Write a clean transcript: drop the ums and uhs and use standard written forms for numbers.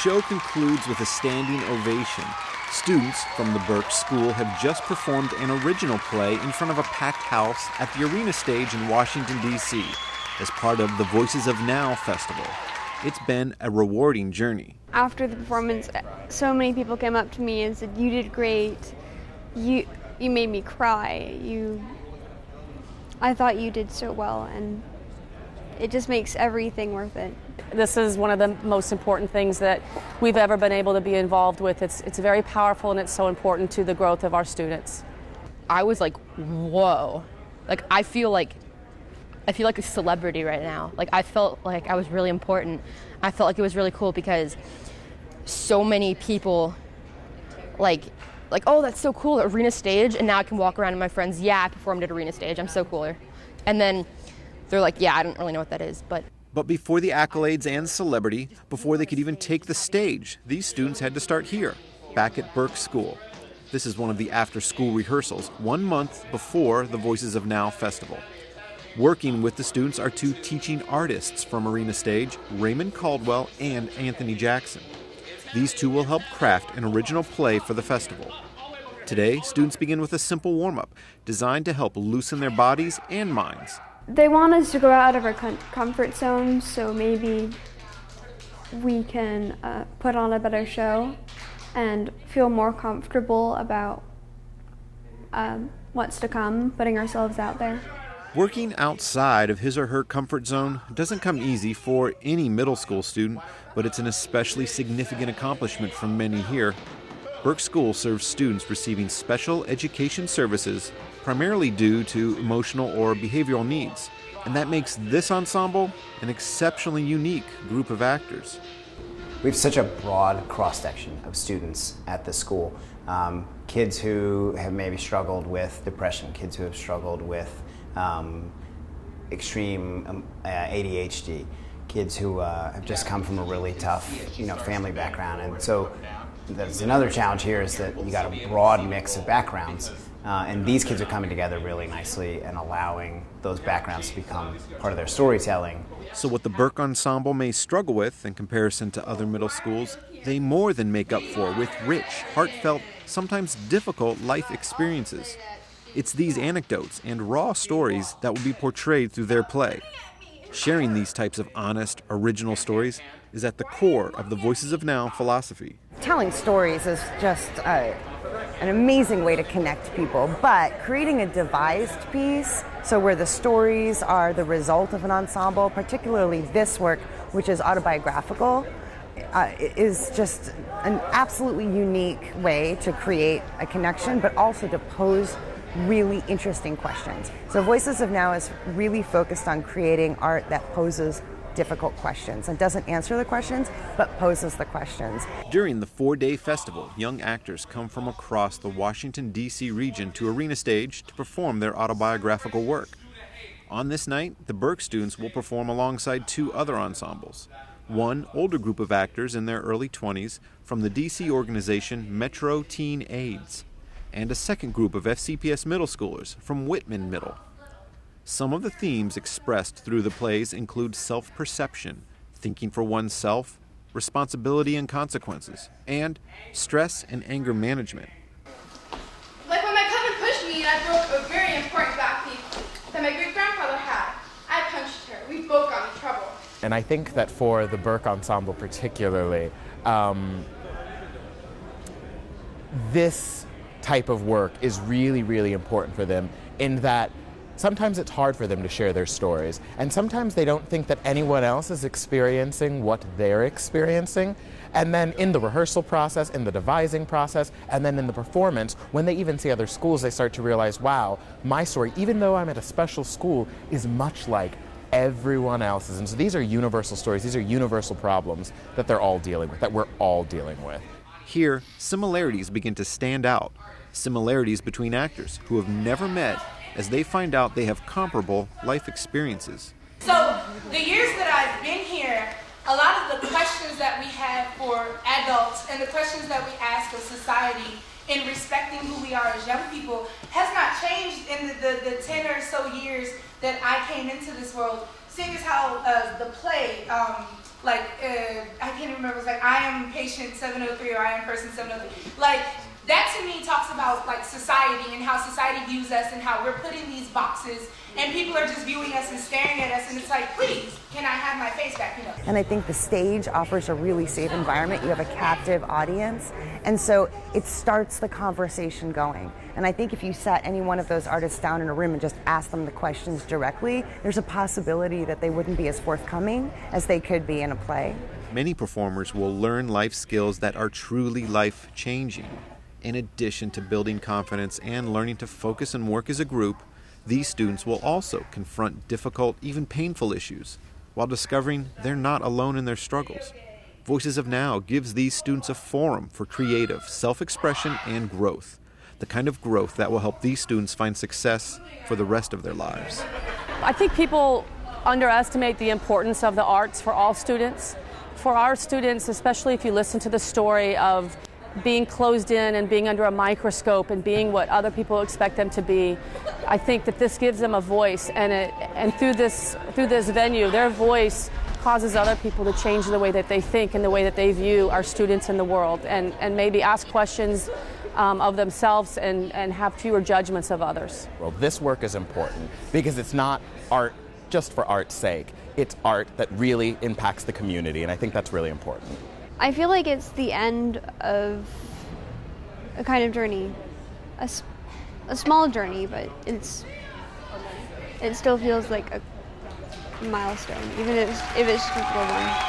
show concludes with a standing ovation. Students from the Burke School have just performed an original play in front of a packed house at the Arena Stage in Washington, D.C. as part of the Voices of Now festival. It's been a rewarding journey. After the performance, so many people came up to me and said, "You did great. You made me cry. I thought you did so well," and it just makes everything worth it. This is one of the most important things that we've ever been able to be involved with. It's very powerful and it's so important to the growth of our students. I was like, whoa. Like, I feel like a celebrity right now. Like, I felt like I was really important. I felt like it was really cool because so many people like, oh, that's so cool, Arena Stage, and now I can walk around and my friends, yeah, I performed at Arena Stage, I'm so cooler. And then they're like, yeah, I don't really know what that is, But before the accolades and celebrity, before they could even take the stage, these students had to start here, back at Burke School. This is one of the after-school rehearsals, 1 month before the Voices of Now festival. Working with the students are two teaching artists from Arena Stage, Raymond Caldwell and Anthony Jackson. These two will help craft an original play for the festival. Today, students begin with a simple warm-up designed to help loosen their bodies and minds. They want us to go out of our comfort zone, so maybe we can put on a better show and feel more comfortable about what's to come, putting ourselves out there. Working outside of his or her comfort zone doesn't come easy for any middle school student, but it's an especially significant accomplishment for many here. Burke School serves students receiving special education services, primarily due to emotional or behavioral needs, and that makes this ensemble an exceptionally unique group of actors. We have such a broad cross-section of students at the school. Kids who have maybe struggled with depression, kids who have struggled with extreme ADHD, kids who have just come from a really tough, family background. And so that's another challenge here, is that you got a broad mix of backgrounds, and these kids are coming together really nicely and allowing those backgrounds to become part of their storytelling. So what the Burke Ensemble may struggle with in comparison to other middle schools, they more than make up for with rich, heartfelt, sometimes difficult life experiences. It's these anecdotes and raw stories that will be portrayed through their play. Sharing these types of honest, original stories is at the core of the Voices of Now philosophy. Telling stories is just an amazing way to connect people, but creating a devised piece, so where the stories are the result of an ensemble, particularly this work, which is autobiographical, is just an absolutely unique way to create a connection, but also to pose really interesting questions. So Voices of Now is really focused on creating art that poses difficult questions and doesn't answer the questions, but poses the questions. During the 4-day festival, young actors come from across the Washington, D.C. region to Arena Stage to perform their autobiographical work. On this night, the Burke students will perform alongside two other ensembles. One older group of actors in their early 20s from the D.C. organization Metro Teen AIDS, and a second group of FCPS middle schoolers from Whitman Middle. Some of the themes expressed through the plays include self-perception, thinking for oneself, responsibility and consequences, and stress and anger management. Like when my cousin pushed me and I broke a very important back piece that my great-grandfather had. I punched her. We both got in trouble. And I think that for the Burke Ensemble particularly, this type of work is really, really important for them, in that sometimes it's hard for them to share their stories, and sometimes they don't think that anyone else is experiencing what they're experiencing. And then in the rehearsal process, in the devising process, and then in the performance, when they even see other schools, they start to realize, wow, my story, even though I'm at a special school, is much like everyone else's. And so these are universal stories, these are universal problems that they're all dealing with, that we're all dealing with. Here, similarities begin to stand out. Similarities between actors who have never met, as they find out they have comparable life experiences. So the years that I've been here, a lot of the questions that we have for adults and the questions that we ask of society in respecting who we are as young people has not changed in the 10 or so years that I came into this world. seeing as how the play, I can't remember, it was like, I am patient 703 or I am person 703. Like, that to me talks about like society and how society views us and how we're put in these boxes and people are just viewing us and staring at us, and it's like, please, can I have my face back? And I think the stage offers a really safe environment. You have a captive audience, and so it starts the conversation going. And I think if you sat any one of those artists down in a room and just asked them the questions directly, there's a possibility that they wouldn't be as forthcoming as they could be in a play. Many performers will learn life skills that are truly life-changing. In addition to building confidence and learning to focus and work as a group, these students will also confront difficult, even painful issues, while discovering they're not alone in their struggles. Voices of Now gives these students a forum for creative self-expression and growth, the kind of growth that will help these students find success for the rest of their lives. I think people underestimate the importance of the arts for all students. For our students, especially if you listen to the story of being closed in and being under a microscope and being what other people expect them to be, I think that this gives them a voice, and through this venue, their voice causes other people to change the way that they think and the way that they view our students in the world, and maybe ask questions of themselves and have fewer judgments of others. Well, this work is important because it's not art just for art's sake. It's art that really impacts the community, and I think that's really important. I feel like it's the end of a kind of journey, a small journey, but it still feels like a milestone, even if it's just a little one.